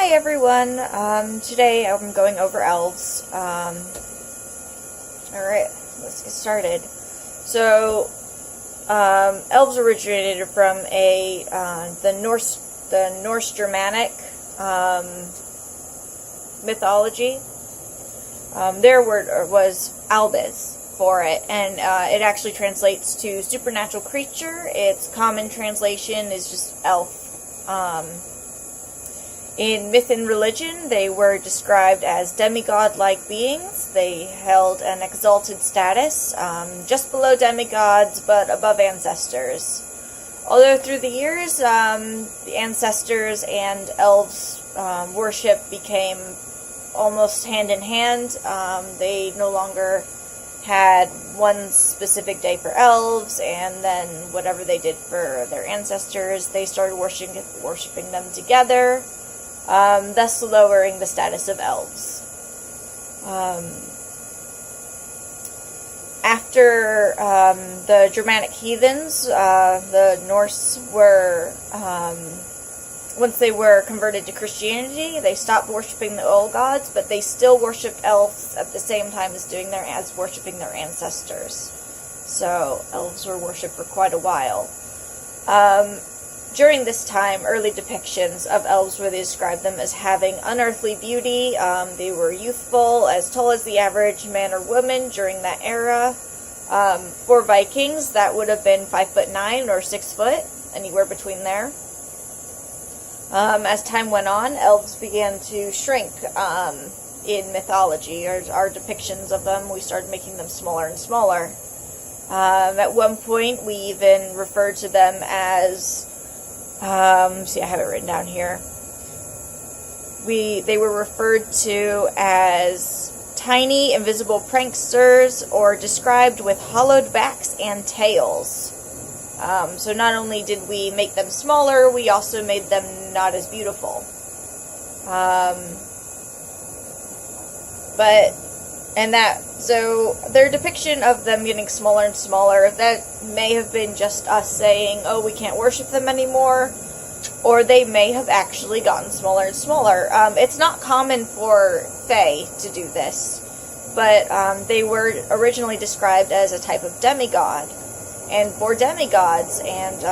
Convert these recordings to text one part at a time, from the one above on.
Hi everyone, today I'm going over elves. Alright, let's get started. So, elves originated from the Norse Germanic, mythology. Their word was Elves for it, and it actually translates to supernatural creature. Its common translation is just elf. In myth and religion, they were described as demigod-like beings. They held an exalted status, just below demigods, but above ancestors. Although through the years, the ancestors and elves' worship became almost hand-in-hand. They no longer had one specific day for elves, and then whatever they did for their ancestors, they started worshiping them together. Thus lowering the status of elves. After the Germanic heathens, the Norse were, once they were converted to Christianity, they stopped worshiping the old gods, but they still worshipped elves at the same time as worshiping their ancestors. So elves were worshipped for quite a while. During this time, early depictions of elves where they described them as having unearthly beauty. They were youthful, as tall as the average man or woman during that era. For Vikings, that would have been 5'9" or 6 foot, anywhere between there. As time went on, elves began to shrink in mythology. Our depictions of them, we started making them smaller and smaller. At one point, we even referred to them as see, I have it written down here. They were referred to as tiny, invisible pranksters, or described with hollowed backs and tails. So not only did we make them smaller, we also made them not as beautiful. So their depiction of them getting smaller and smaller, that may have been just us saying, oh, we can't worship them anymore, or they may have actually gotten smaller and smaller. It's not common for Fae to do this, but they were originally described as a type of demigod, and for demigods and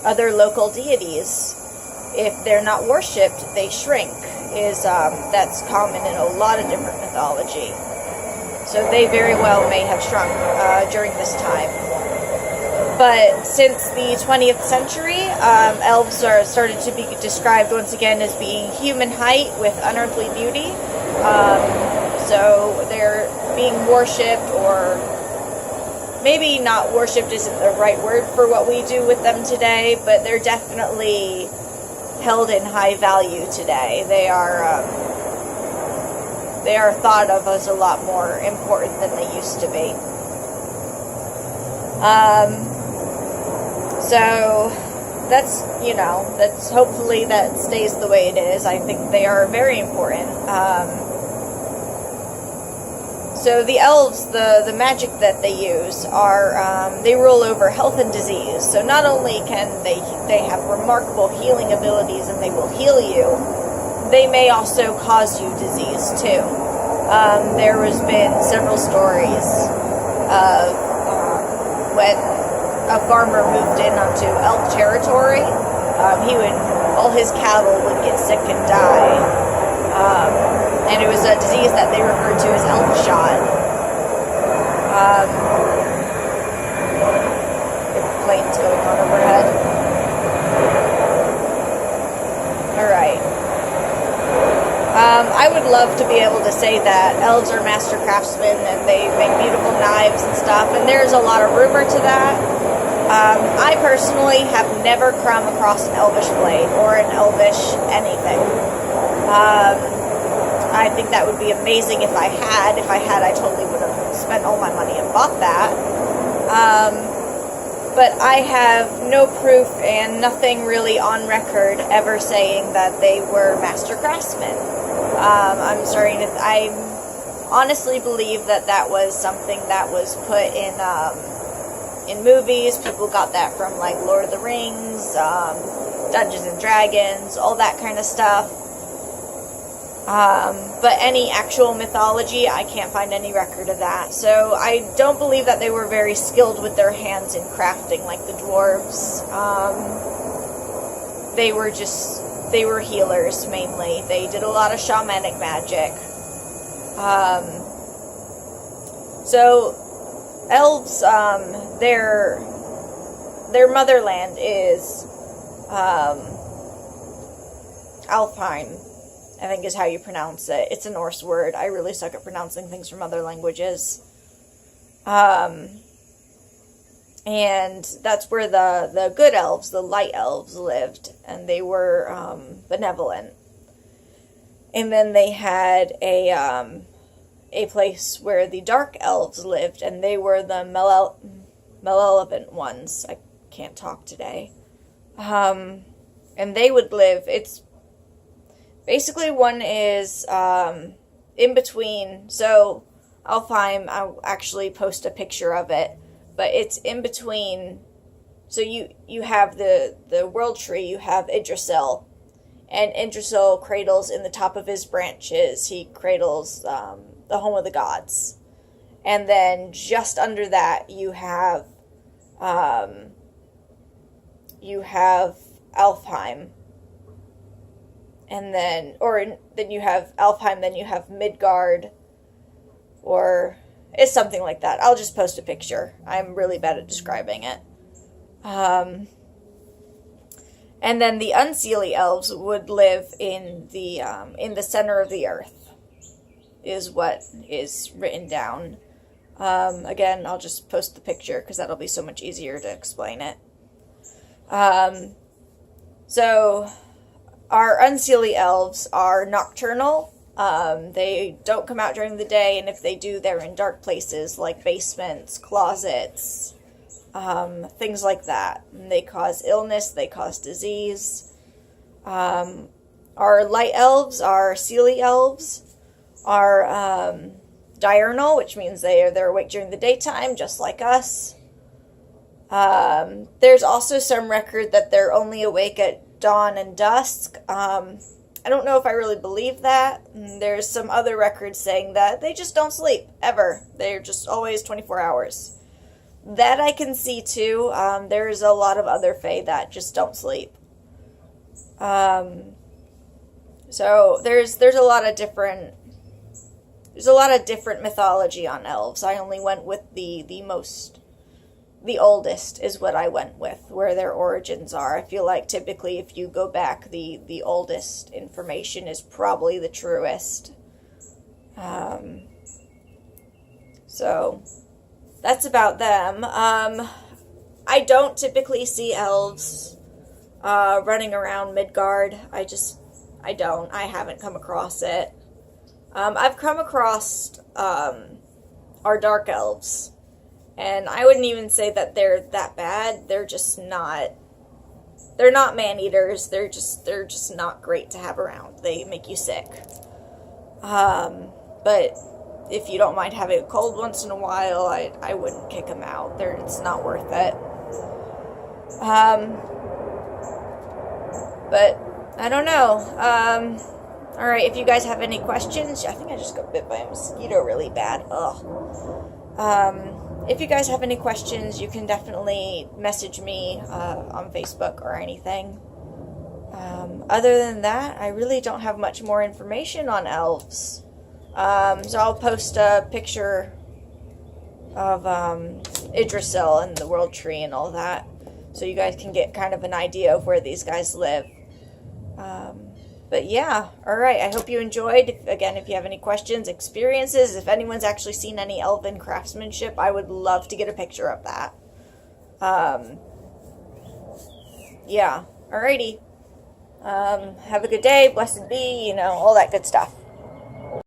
other local deities, if they're not worshipped, they shrink. That's common in a lot of different mythology. So they very well may have shrunk during this time. But since the 20th century, elves are started to be described once again as being human height with unearthly beauty. So they're being worshipped, or maybe not worshipped isn't the right word for what we do with them today, but they're definitely held in high value today. They are thought of as a lot more important than they used to be. So that's hopefully that stays the way it is. I think they are very important. So the elves, the magic that they use are, they rule over health and disease. So not only can they have remarkable healing abilities and they will heal you, they may also cause you disease too. There has been several stories of when a farmer moved in onto elf territory. All his cattle would get sick and die. And it was a disease that they referred to as elf shot. Planes going on overhead. Alright. I would love to be able to say that elves are master craftsmen and they make beautiful knives and stuff, and there's a lot of rumor to that. I personally have never come across an elvish blade or an elvish anything. I think that would be amazing if I had. If I had, I totally would have spent all my money and bought that. But I have no proof and nothing really on record ever saying that they were master craftsmen. I honestly believe that was something that was put in movies. People got that from like Lord of the Rings, Dungeons and Dragons, all that kind of stuff. But any actual mythology, I can't find any record of that. So I don't believe that they were very skilled with their hands in crafting like the dwarves. They were healers mainly. They did a lot of shamanic magic. So elves, their motherland is Alfheim, I think is how you pronounce it. It's a Norse word. I really suck at pronouncing things from other languages. And that's where the good elves, the light elves, lived. And they were benevolent. And then they had a place where the dark elves lived. And they were the malevolent ones. I can't talk today. And they would live... It's... Basically, one is in between. So, Alfheim, I'll actually post a picture of it. But it's in between. So, you have the world tree. You have Yggdrasil. And Yggdrasil cradles in the top of his branches. He cradles the home of the gods. And then just under that, you have Alfheim. And then you have Alfheim, then you have Midgard, or it's something like that. I'll just post a picture. I'm really bad at describing it. And then the Unseelie elves would live in the center of the earth, is what is written down. Again, I'll just post the picture because that'll be so much easier to explain it. So... Our Unseelie elves are nocturnal. They don't come out during the day, and if they do, they're in dark places like basements, closets, things like that. And they cause illness, they cause disease. Our light elves, our Seelie elves, are diurnal, which means they're awake during the daytime, just like us. There's also some record that they're only awake at dawn and dusk. I don't know if I really believe that. There's some other records saying that they just don't sleep, ever. They're just always 24 hours. That I can see too. There's a lot of other fae that just don't sleep. So there's a lot of different mythology on elves. I only went with the oldest is what I went with, where their origins are. I feel like typically if you go back, the oldest information is probably the truest. So, that's about them. I don't typically see elves running around Midgard. I don't. I haven't come across it. I've come across our dark elves. And I wouldn't even say that they're that bad. They're just not... They're not man-eaters. They're just not great to have around. They make you sick. But if you don't mind having a cold once in a while, I wouldn't kick them out. It's not worth it. But, I don't know. Alright, if you guys have any questions... I think I just got bit by a mosquito really bad. Ugh. If you guys have any questions, you can definitely message me on Facebook or anything. Other than that, I really don't have much more information on elves. So I'll post a picture of Yggdrasil and the World Tree and all that, so you guys can get kind of an idea of where these guys live. But yeah, alright, I hope you enjoyed. Again, if you have any questions, experiences, if anyone's actually seen any elven craftsmanship, I would love to get a picture of that. Yeah, alrighty. Have a good day, blessed be, all that good stuff.